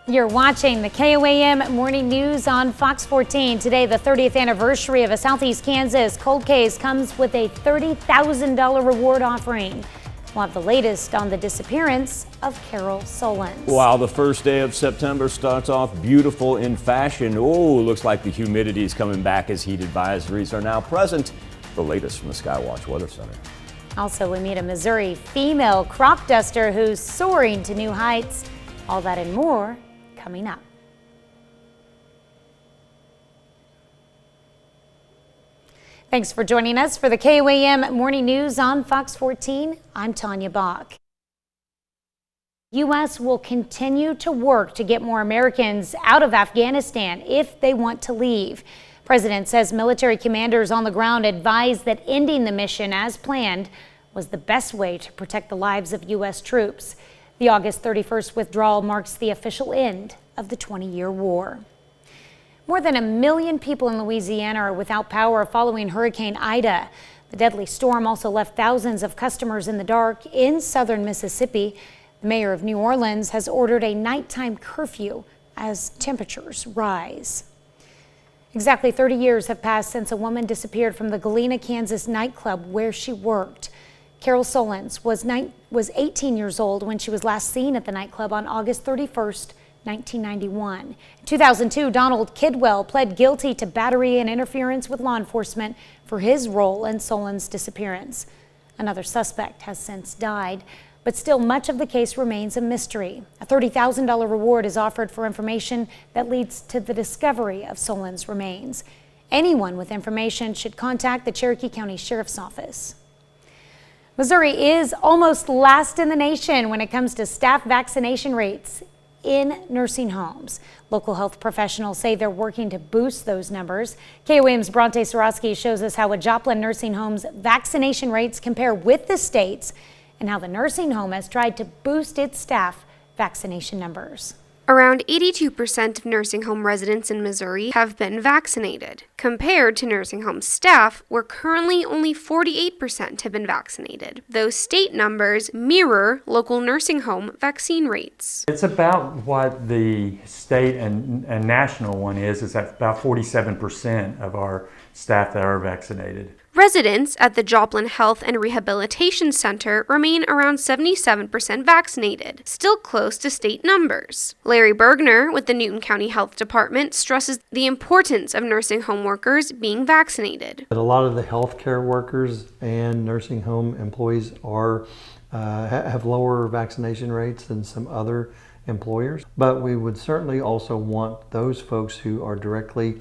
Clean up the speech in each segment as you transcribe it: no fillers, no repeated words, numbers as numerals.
You're watching the KOAM Morning News on Fox 14. Today, the 30th anniversary of a Southeast Kansas cold case comes with a $30,000 reward offering. We'll have the latest on the disappearance of Carol Solons. While the first day of September starts off beautiful in fashion, looks like the humidity is coming back as heat advisories are now present. The latest from the Skywatch Weather Center. Also, we meet a Missouri female crop duster who's soaring to new heights. All that and more coming up. Thanks for joining us for the KOAM Morning News on Fox 14. I'm Tanya Bach. U.S. will continue to work to get more Americans out of Afghanistan if they want to leave. President says military commanders on the ground advised that ending the mission as planned was the best way to protect the lives of U.S. troops. The August 31st withdrawal marks the official end of the 20-year war. More than 1 million people in Louisiana are without power following Hurricane Ida. The deadly storm also left thousands of customers in the dark in southern Mississippi. The mayor of New Orleans has ordered a nighttime curfew as temperatures rise. Exactly 30 years have passed since a woman disappeared from the Galena, Kansas nightclub where she worked. Carol Solons was 18 years old when she was last seen at the nightclub on August 31st, 1991. In 2002, Donald Kidwell pled guilty to battery and interference with law enforcement for his role in Solons' disappearance. Another suspect has since died, but still much of the case remains a mystery. A $30,000 reward is offered for information that leads to the discovery of Solons' remains. Anyone with information should contact the Cherokee County Sheriff's Office. Missouri is almost last in the nation when it comes to staff vaccination rates in nursing homes. Local health professionals say they're working to boost those numbers. KOAM's Bronte Sorosky shows us how a Joplin nursing home's vaccination rates compare with the state's and how the nursing home has tried to boost its staff vaccination numbers. Around 82% of nursing home residents in Missouri have been vaccinated, compared to nursing home staff, where currently only 48% have been vaccinated. Those state numbers mirror local nursing home vaccine rates. It's about what the state and national one is. It's at about 47% of our staff that are vaccinated. Residents at the Joplin Health and Rehabilitation Center remain around 77% vaccinated, still close to state numbers. Larry Bergner with the Newton County Health Department stresses the importance of nursing home workers being vaccinated. But a lot of the healthcare workers and nursing home employees have lower vaccination rates than some other employers. But we would certainly also want those folks who are directly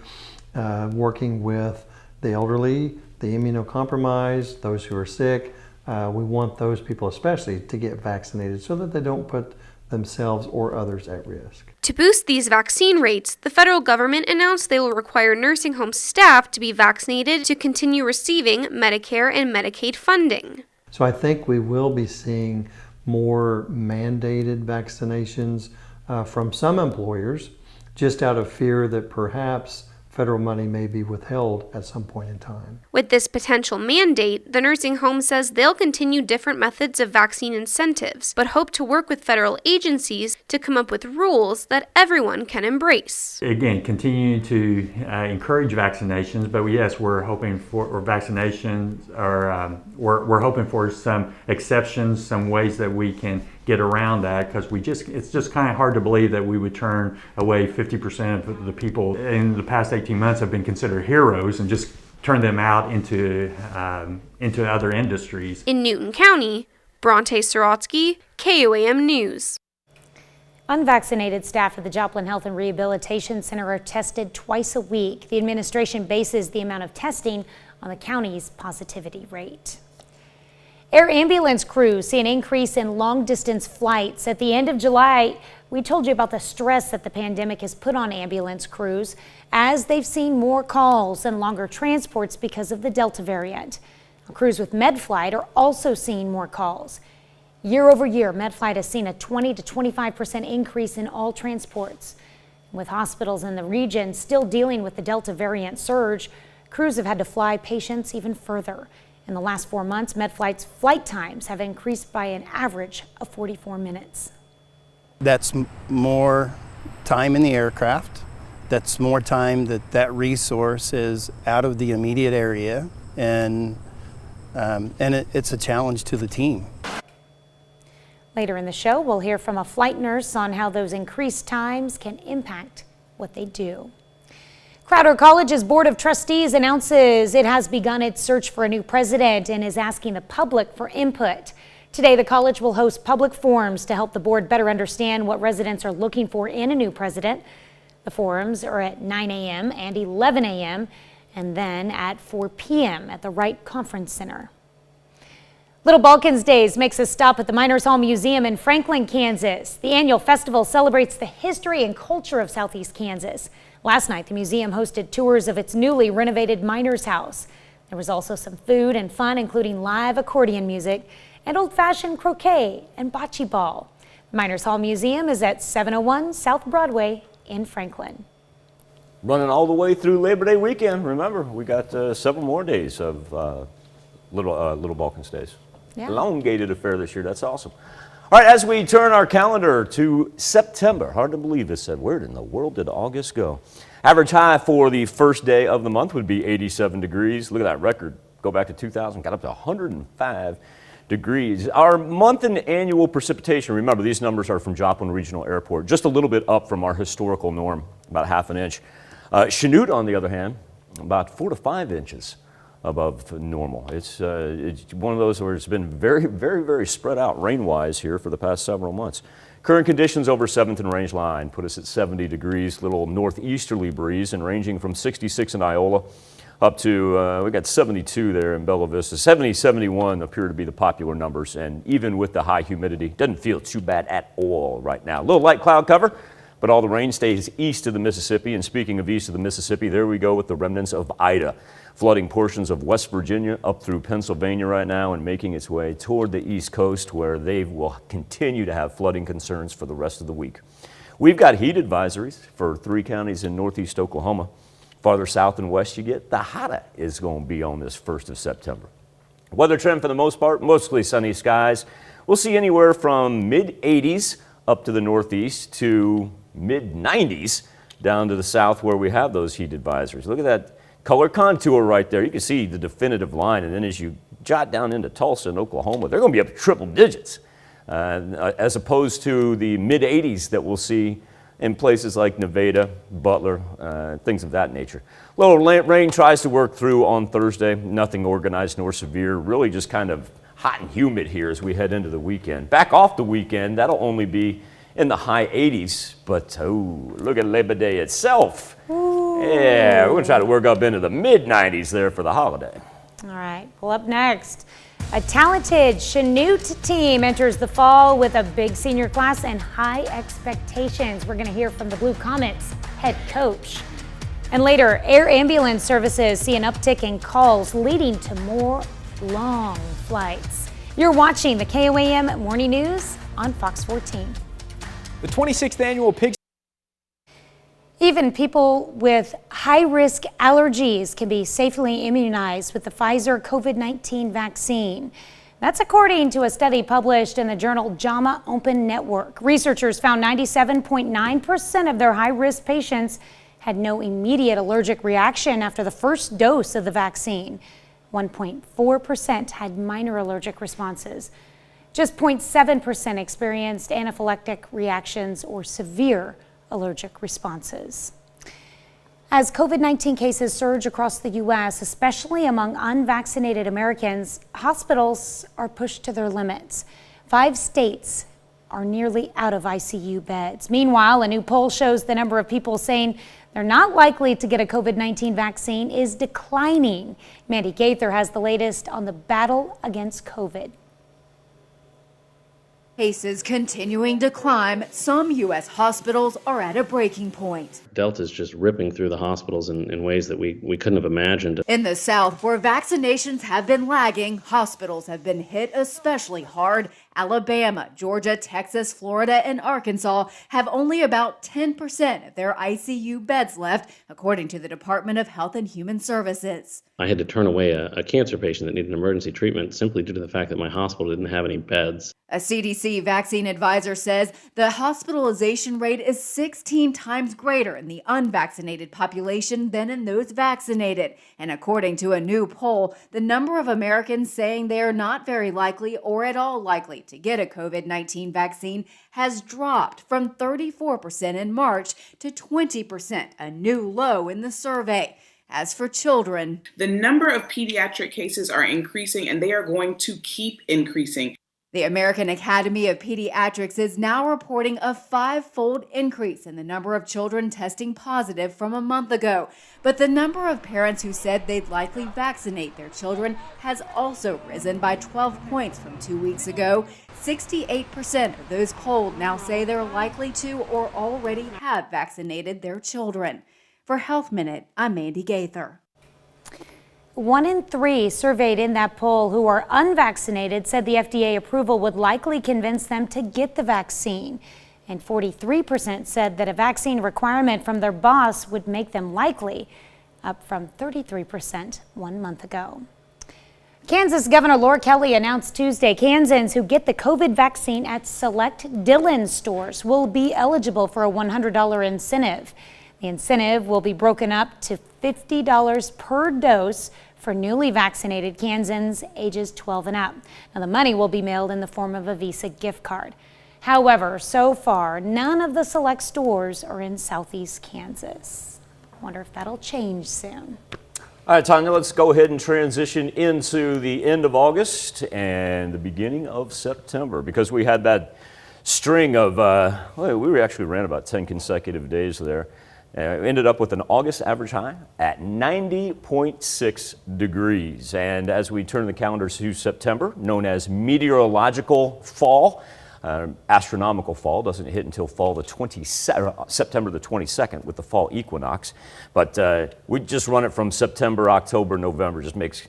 working with the elderly, the immunocompromised, those who are sick. We want those people especially to get vaccinated so that they don't put themselves or others at risk. To boost these vaccine rates, the federal government announced they will require nursing home staff to be vaccinated to continue receiving Medicare and Medicaid funding. So I think we will be seeing more mandated vaccinations from some employers, just out of fear that perhaps federal money may be withheld at some point in time. With this potential mandate, the nursing home says they'll continue different methods of vaccine incentives, but hope to work with federal agencies to come up with rules that everyone can embrace. Again, continue to encourage vaccinations, but yes, we're hoping for vaccinations, or we're hoping for some exceptions, some ways that we can get around that, because it's just kind of hard to believe that we would turn away 50% of the people in the past 18 months have been considered heroes and just turn them out into other industries. In Newton County, Bronte Sorosky, KOAM News. Unvaccinated staff at the Joplin Health and Rehabilitation Center are tested twice a week. The administration bases the amount of testing on the county's positivity rate. Air ambulance crews see an increase in long-distance flights. At the end of July, we told you about the stress that the pandemic has put on ambulance crews as they've seen more calls and longer transports because of the Delta variant. Crews with MedFlight are also seeing more calls. Year over year, MedFlight has seen a 20 to 25% increase in all transports. With hospitals in the region still dealing with the Delta variant surge, crews have had to fly patients even further. In the last 4 months, MedFlight's flight times have increased by an average of 44 minutes. That's more time in the aircraft. That's more time that resource is out of the immediate area, and it's a challenge to the team. Later in the show, we'll hear from a flight nurse on how those increased times can impact what they do. Crowder College's Board of Trustees announces it has begun its search for a new president and is asking the public for input. Today, the college will host public forums to help the board better understand what residents are looking for in a new president. The forums are at 9 a.m. and 11 a.m. and then at 4 p.m. at the Wright Conference Center. Little Balkans Days makes a stop at the Miners Hall Museum in Franklin, Kansas. The annual festival celebrates the history and culture of Southeast Kansas. Last night, the museum hosted tours of its newly renovated Miners House. There was also some food and fun, including live accordion music and old-fashioned croquet and bocce ball. The Miners Hall Museum is at 701 South Broadway in Franklin. Running all the way through Labor Day weekend. Remember, we got several more days of Little Balkans Days. Yeah. Elongated affair this year. That's awesome. All right, as we turn our calendar to September, hard to believe this said, where in the world did August go? Average high for the first day of the month would be 87 degrees. Look at that record. Go back to 2000, got up to 105 degrees. Our month and annual precipitation, remember these numbers are from Joplin Regional Airport, just a little bit up from our historical norm, about half an inch. Chanute, on the other hand, about 4 to 5 inches above normal. It's one of those where it's been very, very, very spread out rain-wise here for the past several months. Current conditions over 7th and Range Line put us at 70 degrees, little northeasterly breeze, and ranging from 66 in Iola up to, we got 72 there in Bella Vista. 70, 71 appear to be the popular numbers, and even with the high humidity, doesn't feel too bad at all right now. A little light cloud cover, but all the rain stays east of the Mississippi. And speaking of east of the Mississippi, there we go with the remnants of Ida, flooding portions of West Virginia up through Pennsylvania right now and making its way toward the East Coast, where they will continue to have flooding concerns for the rest of the week. We've got heat advisories for 3 counties in northeast Oklahoma. Farther south and west you get, the hotter is going to be on this 1st of September. Weather trend for the most part, mostly sunny skies. We'll see anywhere from mid-80s up to the northeast to mid-90s down to the south where we have those heat advisories. Look at that color contour right there. You can see the definitive line, and then as you jot down into Tulsa and Oklahoma, they're going to be up triple digits as opposed to the mid-80s that we'll see in places like Nevada, Butler, things of that nature. Little rain tries to work through on Thursday. Nothing organized nor severe, really just kind of hot and humid here as we head into the weekend. Back off the weekend, that'll only be in the high 80s, but oh, look at Labor Day itself. Ooh. Yeah, we're gonna try to work up into the mid-90s there for the holiday. All right, well, up next, a talented Chanute team enters the fall with a big senior class and high expectations. We're gonna hear from the Blue Comets head coach. And later, air ambulance services see an uptick in calls leading to more long flights. You're watching the KOAM Morning News on Fox 14. The 26th annual Pig. Even people with high-risk allergies can be safely immunized with the Pfizer COVID-19 vaccine. That's according to a study published in the journal JAMA Open Network. Researchers found 97.9% of their high-risk patients had no immediate allergic reaction after the first dose of the vaccine. 1.4% had minor allergic responses. Just 0.7% experienced anaphylactic reactions or severe allergic responses. As COVID-19 cases surge across the U.S., especially among unvaccinated Americans, hospitals are pushed to their limits. 5 states are nearly out of ICU beds. Meanwhile, a new poll shows the number of people saying they're not likely to get a COVID-19 vaccine is declining. Mandy Gaither has the latest on the battle against COVID. Cases continuing to climb, some U.S. hospitals are at a breaking point. Delta's just ripping through the hospitals in ways that we couldn't have imagined. In the South, where vaccinations have been lagging, hospitals have been hit especially hard Alabama, Georgia, Texas, Florida, and Arkansas have only about 10% of their ICU beds left, according to the Department of Health and Human Services. I had to turn away a cancer patient that needed emergency treatment simply due to the fact that my hospital didn't have any beds. A CDC vaccine advisor says the hospitalization rate is 16 times greater in the unvaccinated population than in those vaccinated. And according to a new poll, the number of Americans saying they are not very likely or at all likely to get a COVID-19 vaccine has dropped from 34% in March to 20%, a new low in the survey. As for children, the number of pediatric cases are increasing, and they are going to keep increasing. The American Academy of Pediatrics is now reporting a 5-fold increase in the number of children testing positive from a month ago. But the number of parents who said they'd likely vaccinate their children has also risen by 12 points from 2 weeks ago. 68% of those polled now say they're likely to or already have vaccinated their children. For Health Minute, I'm Mandy Gaither. 1 in 3 surveyed in that poll who are unvaccinated said the FDA approval would likely convince them to get the vaccine. And 43% said that a vaccine requirement from their boss would make them likely, up from 33% 1 month ago. Kansas Governor Laura Kelly announced Tuesday Kansans who get the COVID vaccine at select Dillon stores will be eligible for a $100 incentive. The incentive will be broken up to $50 per dose for newly vaccinated Kansans ages 12 and up. Now, the money will be mailed in the form of a Visa gift card. However, so far, none of the select stores are in Southeast Kansas. I wonder if that'll change soon. All right, Tanya, let's go ahead and transition into the end of August and the beginning of September, because we had that string of, we actually ran about 10 consecutive days there. Ended up with an August average high at 90.6 degrees. And as we turn the calendar to September, known as meteorological fall, astronomical fall doesn't hit until September the 22nd with the fall equinox. But we just run it from September, October, November. Just makes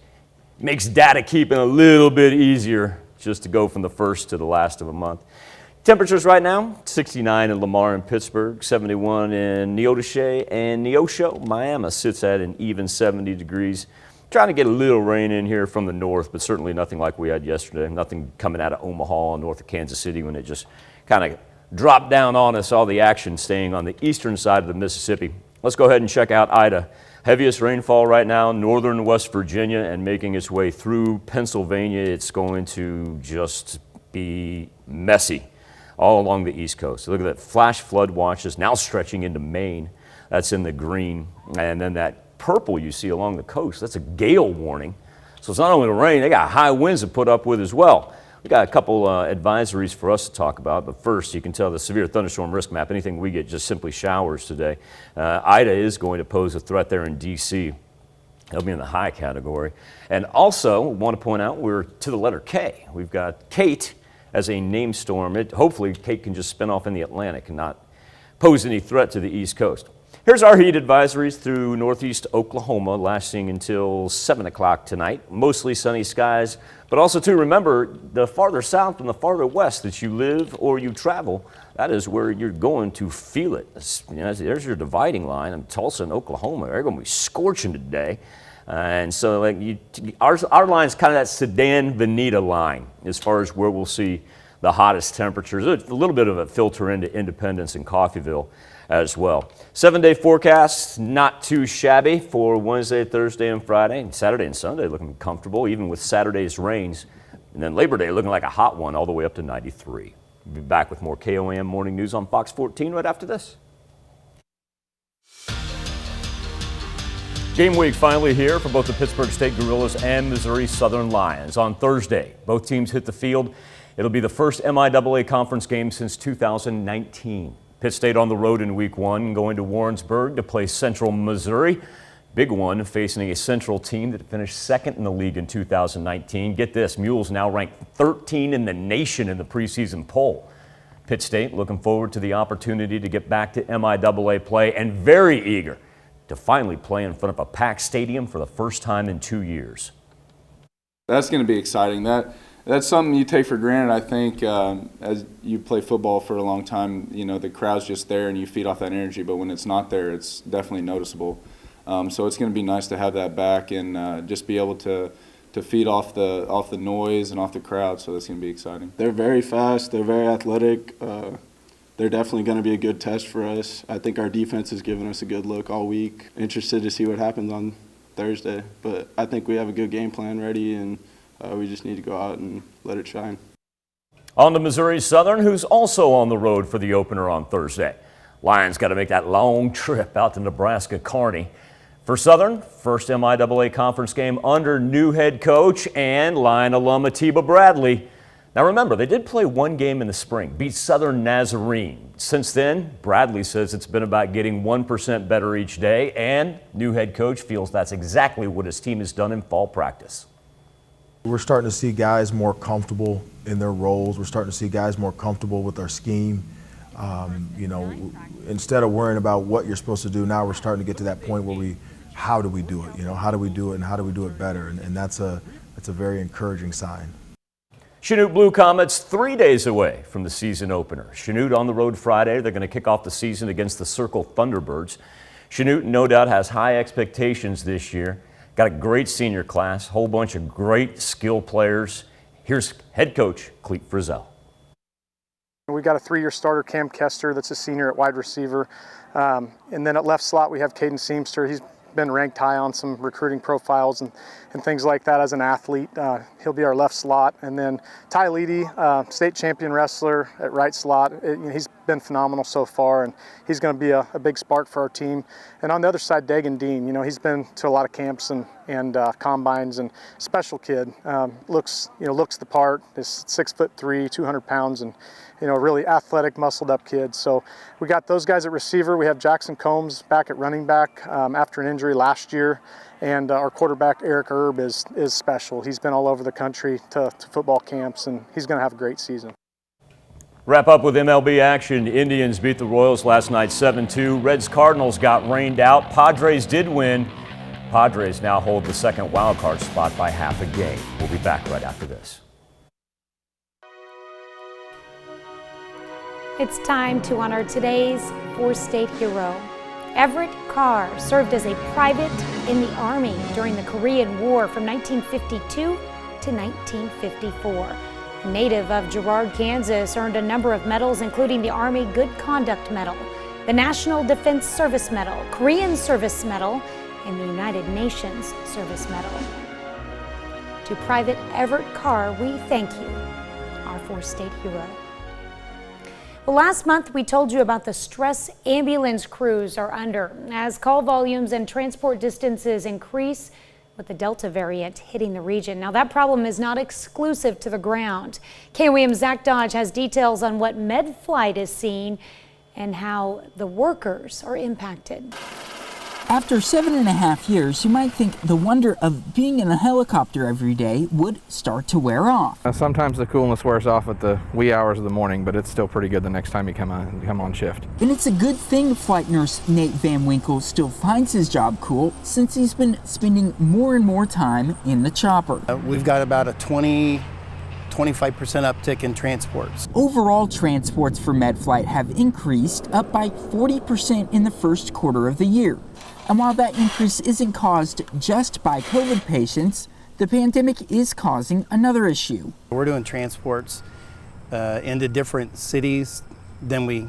data keeping a little bit easier just to go from the first to the last of a month. Temperatures right now, 69 in Lamar and Pittsburgh, 71 in Neodesha and Neosho. Miami sits at an even 70 degrees. Trying to get a little rain in here from the north, but certainly nothing like we had yesterday. Nothing coming out of Omaha north of Kansas City when it just kind of dropped down on us. All the action staying on the eastern side of the Mississippi. Let's go ahead and check out Ida. Heaviest rainfall right now, northern West Virginia, and making its way through Pennsylvania. It's going to just be messy all along the East Coast. Look at that, flash flood watches now stretching into Maine. That's in the green. And then that purple you see along the coast, that's a gale warning. So it's not only the rain, they got high winds to put up with as well. We got a couple advisories for us to talk about, but first you can tell the severe thunderstorm risk map, anything we get just simply showers today. Ida is going to pose a threat there in D.C. It'll be in the high category. And also want to point out we're to the letter K. We've got Kate as a name storm. Hopefully Kate can just spin off in the Atlantic and not pose any threat to the East Coast. Here's our heat advisories through northeast Oklahoma, lasting until 7 o'clock tonight. Mostly sunny skies, but also to remember, the farther south and the farther west that you live or you travel, that is where you're going to feel it. There's your dividing line in Tulsa and Oklahoma. They're going to be scorching today. And so our line is kind of that Sedan-Veneta line as far as where we'll see the hottest temperatures. A little bit of a filter into Independence and Coffeyville as well. 7-day forecast, not too shabby for Wednesday, Thursday, and Friday. And Saturday and Sunday looking comfortable, even with Saturday's rains. And then Labor Day looking like a hot one all the way up to 93. We'll be back with more KOAM Morning News on Fox 14 right after this. Game week finally here for both the Pittsburgh State Gorillas and Missouri Southern Lions. On Thursday, both teams hit the field. It'll be the first MIAA conference game since 2019. Pitt State on the road in week 1, going to Warrensburg to play Central Missouri. Big one, facing a Central team that finished second in the league in 2019. Get this, Mules now ranked 13 in the nation in the preseason poll. Pitt State looking forward to the opportunity to get back to MIAA play and very eager to finally play in front of a packed stadium for the first time in 2 years. That's going to be exciting. That That's something you take for granted. I think as you play football for a long time, you know, the crowd's just there and you feed off that energy, but when it's not there, it's definitely noticeable. So it's going to be nice to have that back and just be able to feed off the noise and off the crowd, so that's going to be exciting. They're very fast, they're very athletic. They're definitely going to be a good test for us. I think our defense has given us a good look all week. Interested to see what happens on Thursday, but I think we have a good game plan ready, and we just need to go out and let it shine. On to Missouri Southern, who's also on the road for the opener on Thursday. Lions got to make that long trip out to Nebraska Kearney. For Southern, first MIAA conference game under new head coach and Lion alum Atiba Bradley. Now remember, they did play one game in the spring, beat Southern Nazarene. Since then, Bradley says it's been about getting 1% better each day, and new head coach feels that's exactly what his team has done in fall practice. We're starting to see guys more comfortable in their roles. We're starting to see guys more comfortable with our scheme. You know, instead of worrying about what you're supposed to do, now we're starting to get to that point where how do we do it? You know, how do we do it and how do we do it better? And that's a very encouraging sign. Chanute Blue Comets 3 days away from the season opener. Chanute on the road Friday. They're going to kick off the season against the Circle Thunderbirds. Chanute no doubt has high expectations this year. Got a great senior class, whole bunch of great skill players. Here's head coach Clete Frizzell. We got a 3-year starter, Cam Kester, that's a senior at wide receiver. And then at left slot, we have Caden Seamster. He's been ranked high on some recruiting profiles and things like that as an athlete. He'll be our left slot. And then Ty Leedy, state champion wrestler at right slot. He's been phenomenal so far, and he's going to be a big spark for our team. And on the other side, Dagan Dean, you know, he's been to a lot of camps and combines, and special kid. Looks the part. Is 6'3", 200 pounds, and really athletic, muscled up kid. So we got those guys at receiver. We have Jackson Combs back at running back after an injury last year. And our quarterback, Eric Erb, is special. He's been all over the country to football camps, and he's going to have a great season. Wrap up with MLB action. Indians beat the Royals last night 7-2. Reds Cardinals got rained out. Padres did win. Padres now hold the second wild card spot by half a game. We'll be back right after this. It's time to honor today's four-state hero. Everett Carr served as a private in the Army during the Korean War from 1952 to 1954. A native of Girard, Kansas, earned a number of medals, including the Army Good Conduct Medal, the National Defense Service Medal, Korean Service Medal, and the United Nations Service Medal. To Private Everett Carr, we thank you, our four-state hero. Well, last month we told you about the stress ambulance crews are under as call volumes and transport distances increase with the Delta variant hitting the region. Now that problem is not exclusive to the ground. KOAM's Zach Dodge has details on what MedFlight is seeing and how the workers are impacted. After 7.5 years, you might think the wonder of being in a helicopter every day would start to wear off. Sometimes the coolness wears off at the wee hours of the morning, but it's still pretty good the next time you come on shift. And it's a good thing flight nurse Nate Van Winkle still finds his job cool, since he's been spending more and more time in the chopper. We've got about a 25% uptick in transports. Overall transports for MedFlight have increased, up by 40% in the first quarter of the year. And while that increase isn't caused just by COVID patients, the pandemic is causing another issue. We're doing transports into different cities than we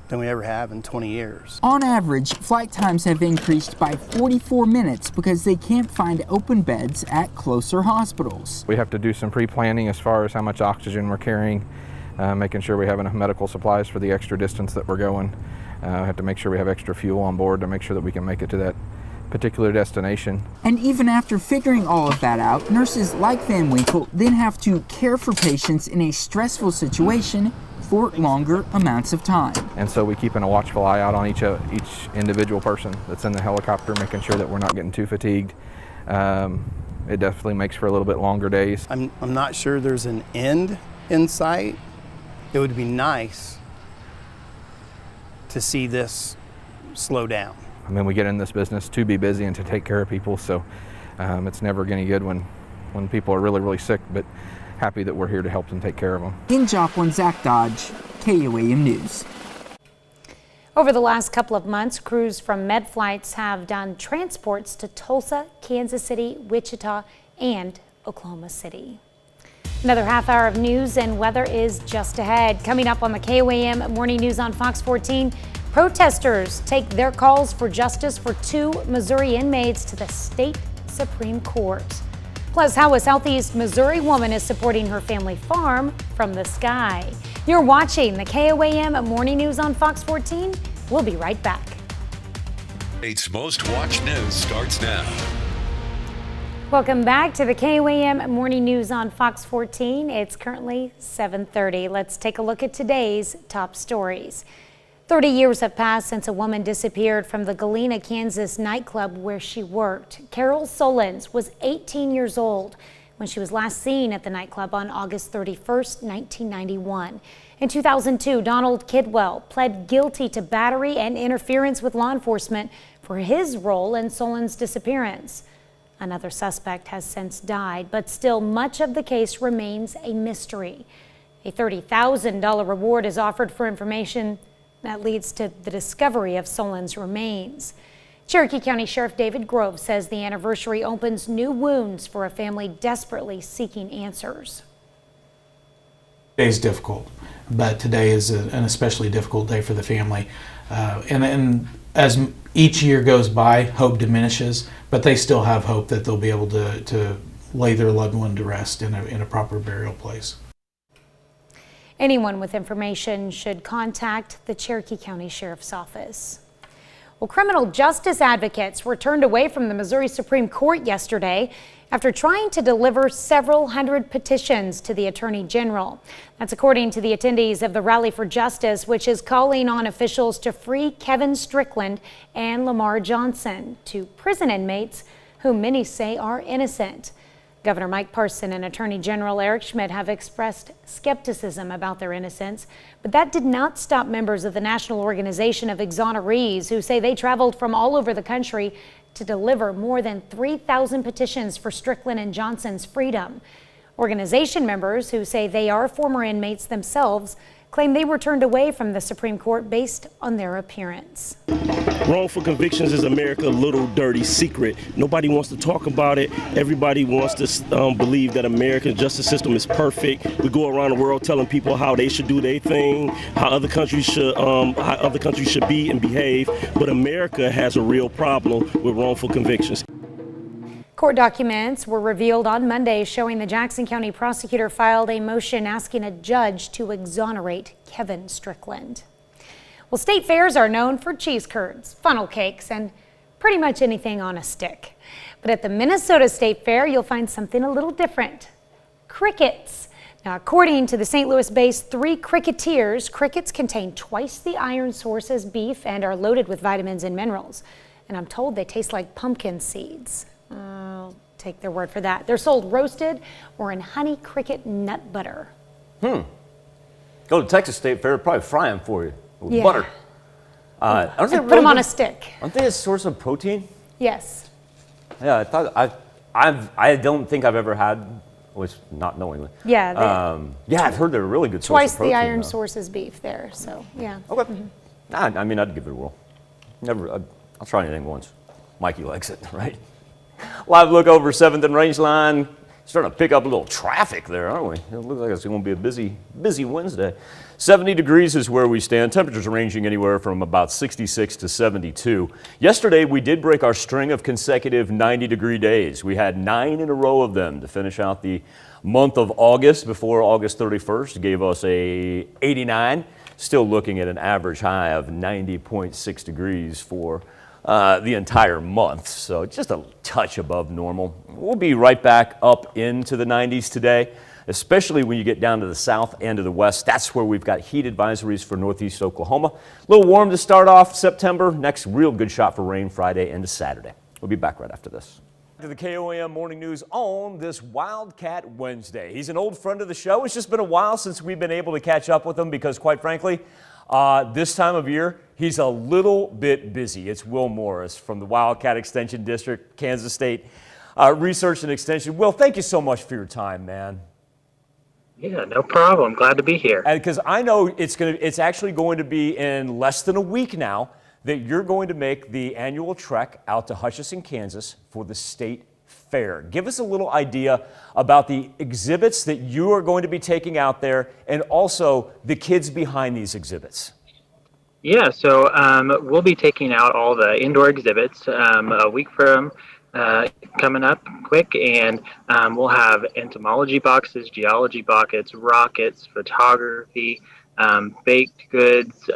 ever have in 20 years. On average, flight times have increased by 44 minutes because they can't find open beds at closer hospitals. We have to do some pre-planning as far as how much oxygen we're carrying, making sure we have enough medical supplies for the extra distance that we're going. We have to make sure we have extra fuel on board to make sure that we can make it to that particular destination. And even after figuring all of that out, nurses like Van Winkle then have to care for patients in a stressful situation for longer amounts of time. And so we keeping a watchful eye out on each individual person that's in the helicopter, making sure that we're not getting too fatigued. It definitely makes for a little bit longer days. I'm not sure there's an end in sight. It would be nice to see this slow down. I mean, we get in this business to be busy and to take care of people, so it's never any good when people are really, really sick. But happy that we're here to help them take care of them. In Joplin, Zach Dodge, KOAM News. Over the last couple of months, crews from Med Flights have done transports to Tulsa, Kansas City, Wichita, and Oklahoma City. Another half hour of news and weather is just ahead. Coming up on the KOAM Morning News on Fox 14, protesters take their calls for justice for 2 Missouri inmates to the state Supreme Court. Plus, how a Southeast Missouri woman is supporting her family farm from the sky. You're watching the KOAM Morning News on Fox 14. We'll be right back. It's most watched news starts now. Welcome back to the KOAM Morning News on Fox 14. It's currently 7:30. Let's take a look at today's top stories. 30 years have passed since a woman disappeared from the Galena, Kansas nightclub where she worked. Carol Solons was 18 years old when she was last seen at the nightclub on August 31st, 1991. In 2002, Donald Kidwell pled guilty to battery and interference with law enforcement for his role in Solons' disappearance. Another suspect has since died, but still much of the case remains a mystery. A $30,000 reward is offered for information that leads to the discovery of Solons' remains. Cherokee County Sheriff David Grove says the anniversary opens new wounds for a family desperately seeking answers. Today is difficult, but today is an especially difficult day for the family. And as each year goes by, hope diminishes, but they still have hope that they'll be able to lay their loved one to rest in a proper burial place. Anyone with information should contact the Cherokee County Sheriff's Office. Well, criminal justice advocates were turned away from the Missouri Supreme Court yesterday after trying to deliver several hundred petitions to the Attorney General. That's according to the attendees of the Rally for Justice, which is calling on officials to free Kevin Strickland and Lamar Johnson, 2 prison inmates whom many say are innocent. Governor Mike Parson and Attorney General Eric Schmidt have expressed skepticism about their innocence, but that did not stop members of the National Organization of Exonerees who say they traveled from all over the country to deliver more than 3,000 petitions for Strickland and Johnson's freedom. Organization members who say they are former inmates themselves claim they were turned away from the Supreme Court based on their appearance. Wrongful convictions is America's little dirty secret. Nobody wants to talk about it. Everybody wants to believe that American justice system is perfect. We go around the world telling people how they should do their thing, how other countries should be and behave. But America has a real problem with wrongful convictions. Court documents were revealed on Monday showing the Jackson County prosecutor filed a motion asking a judge to exonerate Kevin Strickland. Well, state fairs are known for cheese curds, funnel cakes, and pretty much anything on a stick. But at the Minnesota State Fair, you'll find something a little different: crickets. Now, according to the St. Louis-based Three Cricketeers, crickets contain twice the iron source as beef and are loaded with vitamins and minerals. And I'm told they taste like pumpkin seeds. I'll take their word for that. They're sold roasted or in honey cricket nut butter. Go to Texas State Fair, probably fry them for you with Yeah. butter. Put them on a stick. Aren't they a source of protein? Yes. Yeah, I don't think I've ever had, was not knowingly. Yeah. I've heard they're a really good source Twice of protein. the iron source is beef there, so yeah. Okay. I mean, I'd give it a whirl. I'll try anything once. Mikey likes it, right? Live look over 7th and Rangeline. Starting to pick up a little traffic there, aren't we? It looks like it's going to be a busy Wednesday. 70 degrees is where we stand. Temperatures ranging anywhere from about 66 to 72. Yesterday, we did break our string of consecutive 90-degree days. We had 9 in a row of them to finish out the month of August before August 31st. Gave us a 89. Still looking at an average high of 90.6 degrees for the entire month, so just a touch above normal. We'll be right back up into the 90s today, especially when you get down to the south and to the west. That's where we've got heat advisories for northeast Oklahoma. A little warm to start off September. Next, real good shot for rain Friday into Saturday. We'll be back right after this. To the KOAM Morning News on this Wildcat Wednesday. He's an old friend of the show. It's just been a while since we've been able to catch up with him because, quite frankly, this time of year, he's a little bit busy. It's Will Morris from the Wildcat Extension District, Kansas State Research and Extension. Will, thank you so much for your time, man. Yeah, no problem. Glad to be here. Because I know it's actually going to be in less than a week now that you're going to make the annual trek out to Hutchinson, Kansas for the state fair. Give us a little idea about the exhibits that you are going to be taking out there and also the kids behind these exhibits. Yeah, so we'll be taking out all the indoor exhibits a week from coming up quick, and we'll have entomology boxes, geology buckets, rockets, photography, baked goods,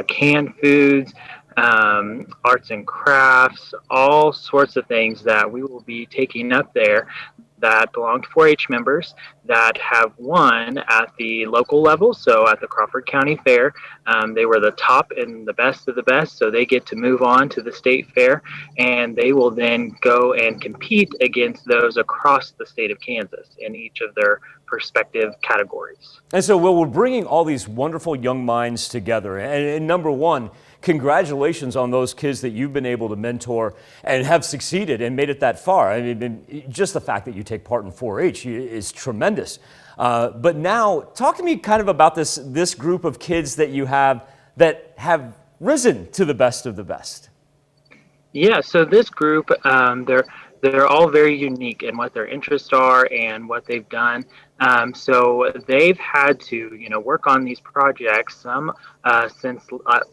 canned foods, arts and crafts, all sorts of things that we will be taking up there that belong to 4-H members that have won at the local level. So at the Crawford County Fair, they were the top and the best of the best. So they get to move on to the state fair, and they will then go and compete against those across the state of Kansas in each of their respective categories. And so, Will, we're bringing all these wonderful young minds together. And number one, congratulations on those kids that you've been able to mentor and have succeeded and made it that far. I mean, just the fact that you take part in 4-H is tremendous. But now, talk to me kind of about this group of kids that you have that have risen to the best of the best. Yeah, so this group, they're all very unique in what their interests are and what they've done. So they've had to, work on these projects, some since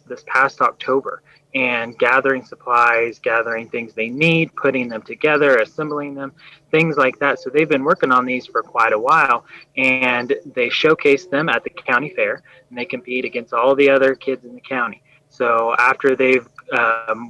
this past October, and gathering supplies, gathering things they need, putting them together, assembling them, things like that. So they've been working on these for quite a while, and they showcase them at the county fair, and they compete against all the other kids in the county. So after they've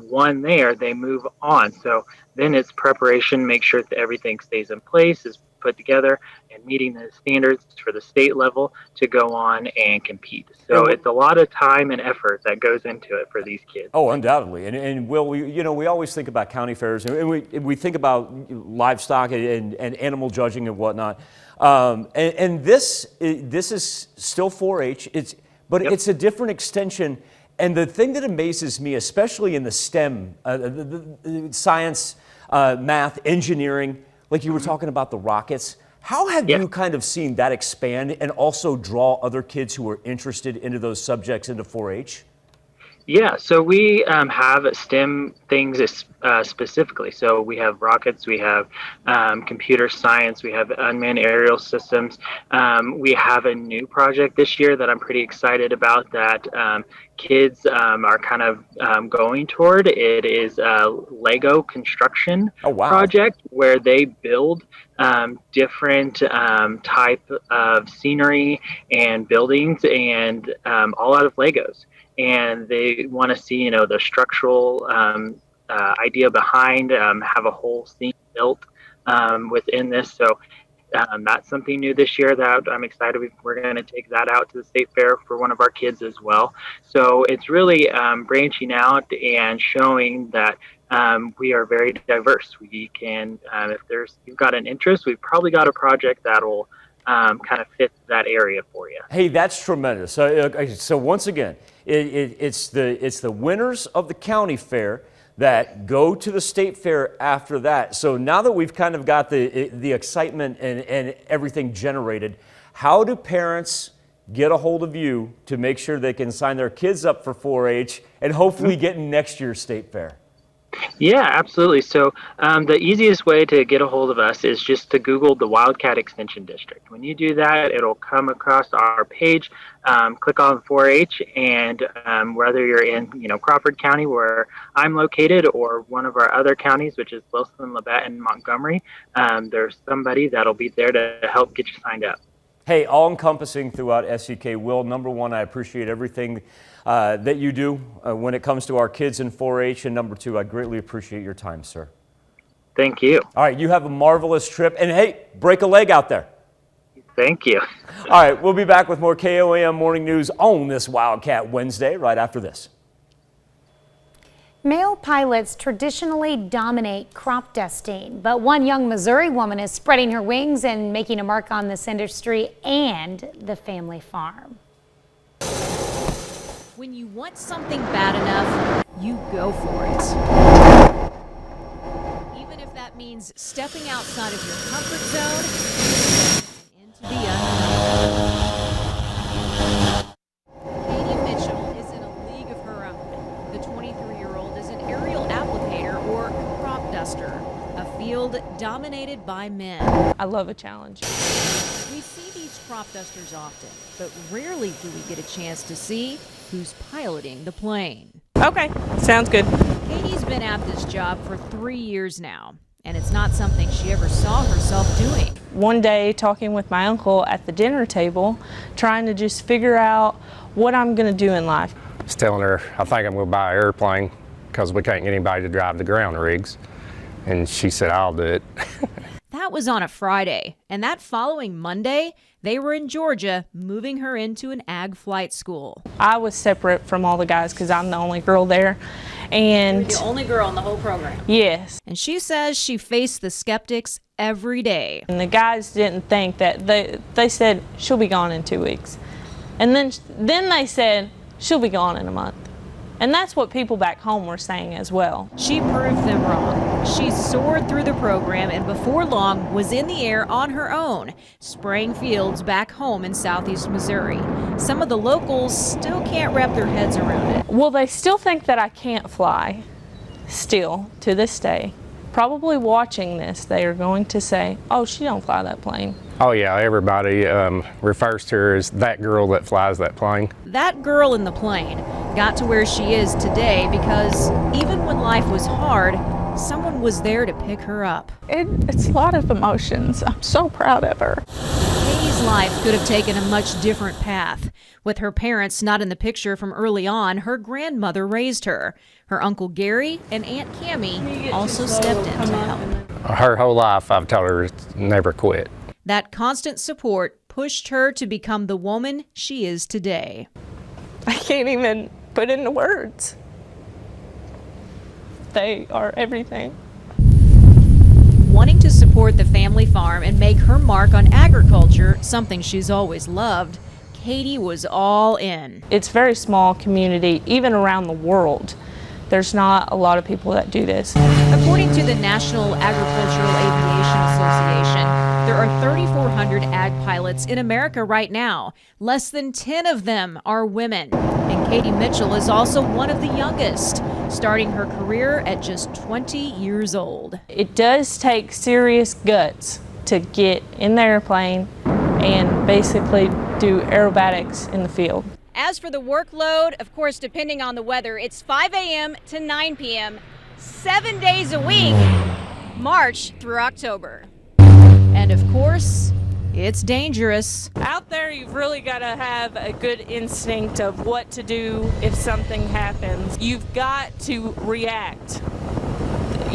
won there, they move on. So then it's preparation, make sure that everything stays in place, is put together, and meeting the standards for the state level to go on and compete. So it's a lot of time and effort that goes into it for these kids. Oh, undoubtedly. And Will, we always think about county fairs, and we think about livestock and animal judging and whatnot. And this is still 4-H. But it's a different extension. And the thing that amazes me, especially in the STEM, the science, math, engineering, like you were talking about the rockets, how have you kind of seen that expand and also draw other kids who are interested into those subjects into 4-H? Yeah, so we have STEM things specifically. So we have rockets, we have computer science, we have unmanned aerial systems. We have a new project this year that I'm pretty excited about that kids are kind of going toward. It is a Lego construction project where they build different type of scenery and buildings and all out of Legos. And they want to see, the structural idea behind, have a whole scene built within this. So that's something new this year that I'm excited. We're going to take that out to the state fair for one of our kids as well. So it's really branching out and showing that we are very diverse. We can, if you've got an interest, we've probably got a project that will kind of fit that area for you. Hey, that's tremendous. So once again, it's the winners of the county fair that go to the state fair after that. So now that we've kind of got the excitement and everything generated, how do parents get a hold of you to make sure they can sign their kids up for 4-H and hopefully get in next year's state fair? Yeah, absolutely. So the easiest way to get a hold of us is just to Google the Wildcat Extension District. When you do that, it'll come across our page. Click on 4-H, and whether you're in Crawford County, where I'm located, or one of our other counties, which is Wilson, Labette, and Montgomery, there's somebody that'll be there to help get you signed up. Hey, all-encompassing throughout SEK. Will, number one, I appreciate everything that you do when it comes to our kids in 4-H, and number two, I greatly appreciate your time, sir. Thank you. All right, you have a marvelous trip, and hey, break a leg out there. Thank you. All right, we'll be back with more KOAM Morning News on this Wildcat Wednesday right after this. Male pilots traditionally dominate crop dusting, but one young Missouri woman is spreading her wings and making a mark on this industry and the family farm. When you want something bad enough, you go for it. Even if that means stepping outside of your comfort zone into the unknown. The 23-year-old is an aerial applicator or crop duster, a field dominated by men. I love a challenge. We see these crop dusters often, but rarely do we get a chance to see who's piloting the plane. Okay, sounds good. Katie's been at this job for 3 years now, and it's not something she ever saw herself doing. One day, talking with my uncle at the dinner table, trying to just figure out what I'm going to do in life. I was telling her, I think I'm going to buy an airplane because we can't get anybody to drive the ground rigs. And she said, I'll do it. That was on a Friday, and that following Monday, they were in Georgia moving her into an ag flight school. I was separate from all the guys because I'm the only girl there. And You're the only girl in the whole program. Yes. And she says she faced the skeptics every day. And the guys didn't think that, they said, she'll be gone in 2 weeks. And then they said, she'll be gone in a month. And that's what people back home were saying as well. She proved them wrong. She soared through the program and before long was in the air on her own, spraying fields back home in southeast Missouri. Some of the locals still can't wrap their heads around it. Well, they still think that I can't fly, still, to this day. Probably watching this, they are going to say, oh, she don't fly that plane. Oh yeah, everybody refers to her as that girl that flies that plane. That girl in the plane got to where she is today because even when life was hard, someone was there to pick her up. It's a lot of emotions. I'm so proud of her. Katie's life could have taken a much different path. With her parents not in the picture from early on, her grandmother raised her. Her Uncle Gary and Aunt Cammie also stepped in to help. Her whole life I've told her to never quit. That constant support pushed her to become the woman she is today. I can't even put into words. They are everything. Wanting to support the family farm and make her mark on agriculture, something she's always loved, Katie was all in. It's a very small community, even around the world. There's not a lot of people that do this. According to the National Agricultural Aviation Association, there are 3,400 ag pilots in America right now. Less than 10 of them are women. And Katie Mitchell is also one of the youngest, starting her career at just 20 years old. It does take serious guts to get in the airplane and basically do aerobatics in the field. As for the workload, of course, depending on the weather, it's 5 a.m. to 9 p.m., 7 days a week, March through October. And of course, it's dangerous. Out there, you've really got to have a good instinct of what to do if something happens. You've got to react.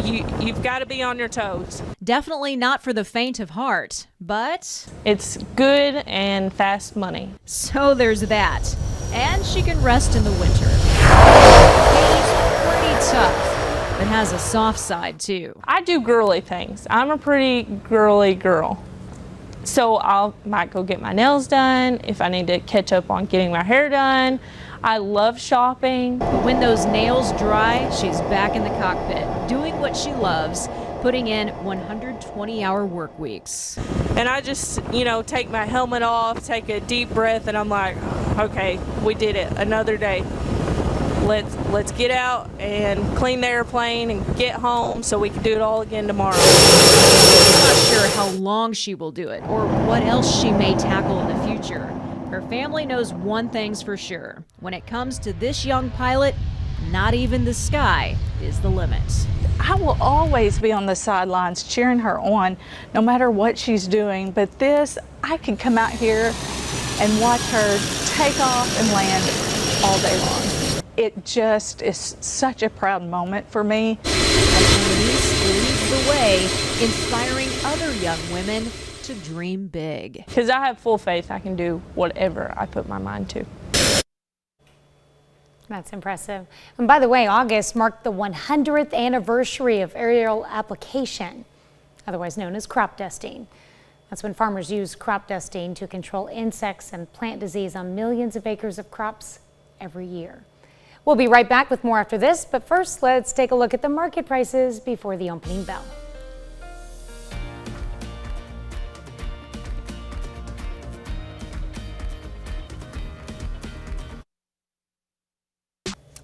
You've got to be on your toes. Definitely not for the faint of heart, but it's good and fast money. So there's that. And she can rest in the winter. Katie's pretty tough, but has a soft side too. I do girly things. I'm a pretty girly girl. So I might go get my nails done if I need to catch up on getting my hair done. I love shopping. But when those nails dry, she's back in the cockpit, doing what she loves, putting in 120-hour work weeks. And I just, take my helmet off, take a deep breath, and I'm like, okay, we did it, another day. Let's get out and clean the airplane and get home so we can do it all again tomorrow. I'm not sure how long she will do it or what else she may tackle in the future. Her family knows one thing's for sure. When it comes to this young pilot, not even the sky is the limit. I will always be on the sidelines cheering her on, no matter what she's doing. But this, I can come out here and watch her take off and land all day long. It just is such a proud moment for me. And Denise leads the way, inspiring other young women to dream big. Because I have full faith I can do whatever I put my mind to. That's impressive. And by the way, August marked the 100th anniversary of aerial application, otherwise known as crop dusting. That's when farmers use crop dusting to control insects and plant disease on millions of acres of crops every year. We'll be right back with more after this, but first let's take a look at the market prices before the opening bell.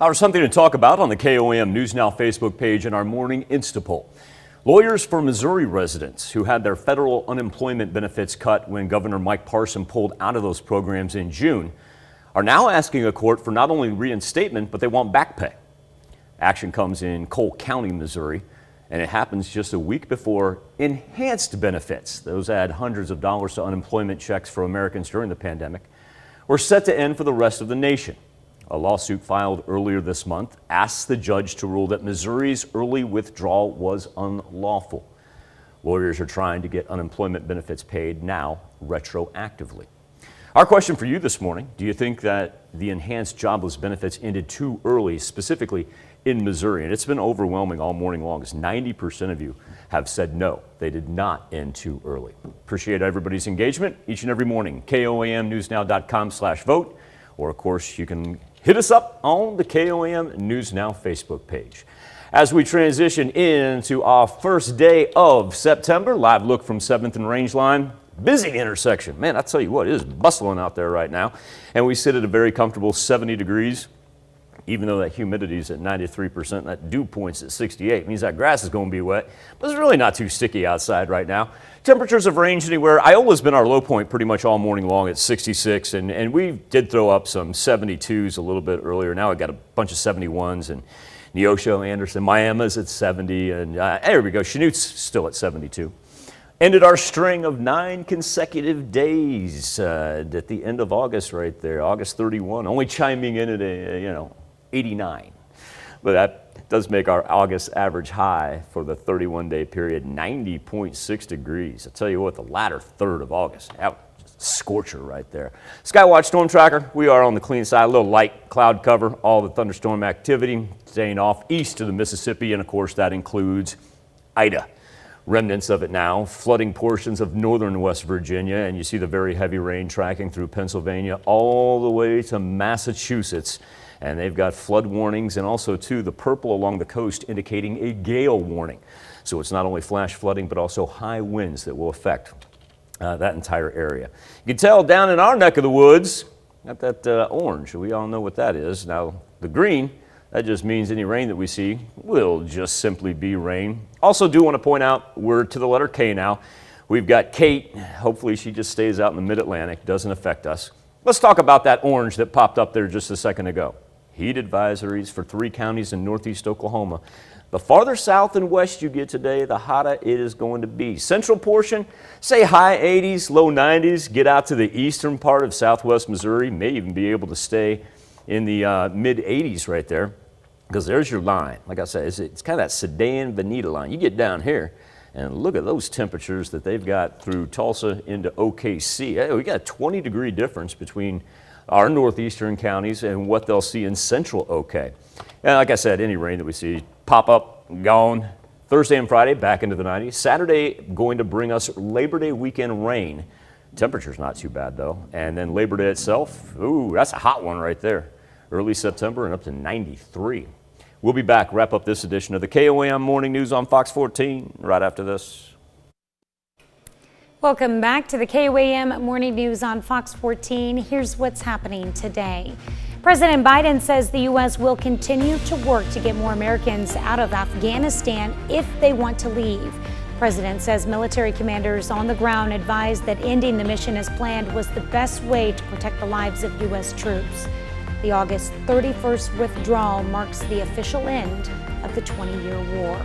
There's something to talk about on the KOAM News Now Facebook page and our morning Instapoll. Lawyers for Missouri residents who had their federal unemployment benefits cut when Governor Mike Parson pulled out of those programs in June are now asking a court for not only reinstatement, but they want back pay. Action comes in Cole County, Missouri, and it happens just a week before enhanced benefits, those add hundreds of dollars to unemployment checks for Americans during the pandemic, were set to end for the rest of the nation. A lawsuit filed earlier this month asks the judge to rule that Missouri's early withdrawal was unlawful. Lawyers are trying to get unemployment benefits paid now retroactively. Our question for you this morning, do you think that the enhanced jobless benefits ended too early, specifically in Missouri? And it's been overwhelming all morning long, as 90% of you have said no, they did not end too early. Appreciate everybody's engagement each and every morning. KOAMnewsnow.com/vote, or of course you can hit us up on the KOAM News Now Facebook page. As we transition into our first day of September, live look from 7th and Rangeline. Busy intersection. Man, I tell you what, it is bustling out there right now. And we sit at a very comfortable 70 degrees, even though that humidity is at 93%, and that dew point's at 68. It means that grass is going to be wet, but it's really not too sticky outside right now. Temperatures have ranged anywhere. Iola's been our low point pretty much all morning long at 66, and we did throw up some 72s a little bit earlier. Now we've got a bunch of 71s, and Neosho, Anderson, Miami's at 70, and there we go. Chanute's still at 72. Ended our string of 9 consecutive days at the end of August right there, August 31, only chiming in at 89. But that does make our August average high for the 31-day period 90.6 degrees. I tell you what, the latter third of August, that was just a scorcher right there. Skywatch storm tracker, we are on the clean side, a little light cloud cover, all the thunderstorm activity staying off east of the Mississippi, and of course that includes Ida. Remnants of it now, flooding portions of northern West Virginia, and you see the very heavy rain tracking through Pennsylvania all the way to Massachusetts. And they've got flood warnings, and also too the purple along the coast indicating a gale warning. So it's not only flash flooding, but also high winds that will affect that entire area. You can tell down in our neck of the woods, got that orange. We all know what that is. Now the green, that just means any rain that we see will just simply be rain. Also do want to point out we're to the letter K now. We've got Kate. Hopefully she just stays out in the mid-Atlantic, doesn't affect us. Let's talk about that orange that popped up there just a second ago. Heat advisories for 3 counties in northeast Oklahoma. The farther south and west you get today, the hotter it is going to be. Central portion, say high 80s, low 90s. Get out to the eastern part of southwest Missouri, may even be able to stay in the mid 80s right there, because there's your line. Like I said, it's kind of that Sedan-Veneta line. You get down here, and look at those temperatures that they've got through Tulsa into OKC. Hey, we got a 20-degree difference between our northeastern counties and what they'll see in central OK. And like I said, any rain that we see pop up, gone. Thursday and Friday back into the 90s. Saturday going to bring us Labor Day weekend rain. Temperature's not too bad though. And then Labor Day itself, ooh, that's a hot one right there. Early September and up to 93. We'll be back, wrap up this edition of the KOAM Morning News on Fox 14 right after this. Welcome back to the KOAM Morning News on Fox 14. Here's what's happening today. President Biden says the U.S. will continue to work to get more Americans out of Afghanistan if they want to leave. The president says military commanders on the ground advised that ending the mission as planned was the best way to protect the lives of U.S. troops. The August 31st withdrawal marks the official end of the 20-year war.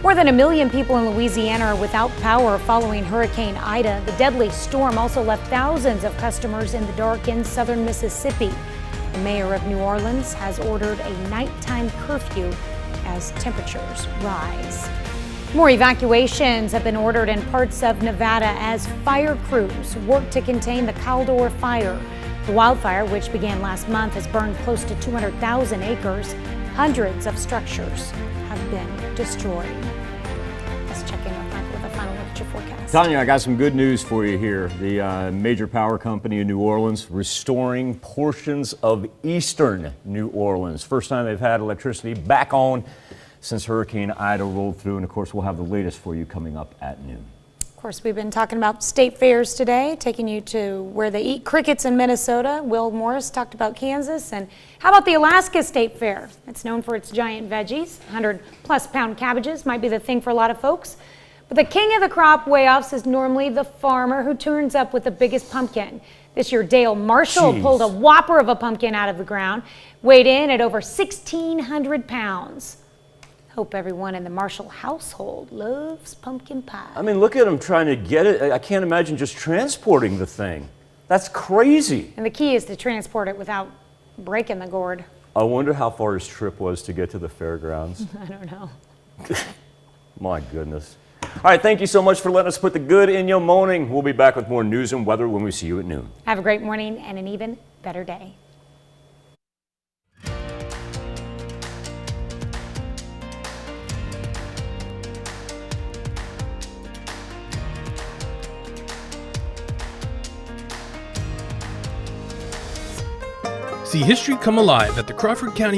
More than 1 million people in Louisiana are without power following Hurricane Ida. The deadly storm also left thousands of customers in the dark in southern Mississippi. The mayor of New Orleans has ordered a nighttime curfew as temperatures rise. More evacuations have been ordered in parts of Nevada as fire crews work to contain the Caldor fire. The wildfire, which began last month, has burned close to 200,000 acres. Hundreds of structures have been destroyed. Let's check in with Michael with a final look at your forecast. Tanya, I got some good news for you here. The major power company in New Orleans restoring portions of eastern New Orleans. First time they've had electricity back on since Hurricane Ida rolled through. And of course, we'll have the latest for you coming up at noon. Of course, we've been talking about state fairs today, taking you to where they eat crickets in Minnesota. Will Morris talked about Kansas. And how about the Alaska State Fair? It's known for its giant veggies. 100-plus pound cabbages might be the thing for a lot of folks. But the king of the crop weigh-offs is normally the farmer who turns up with the biggest pumpkin. This year, Dale Marshall pulled a whopper of a pumpkin out of the ground, weighed in at over 1,600 pounds. Hope everyone in the Marshall household loves pumpkin pie. I mean, look at him trying to get it. I can't imagine just transporting the thing. That's crazy. And the key is to transport it without breaking the gourd. I wonder how far his trip was to get to the fairgrounds. I don't know. My goodness. All right, thank you so much for letting us put the good in your morning. We'll be back with more news and weather when we see you at noon. Have a great morning and an even better day. See history come alive at the Crawford County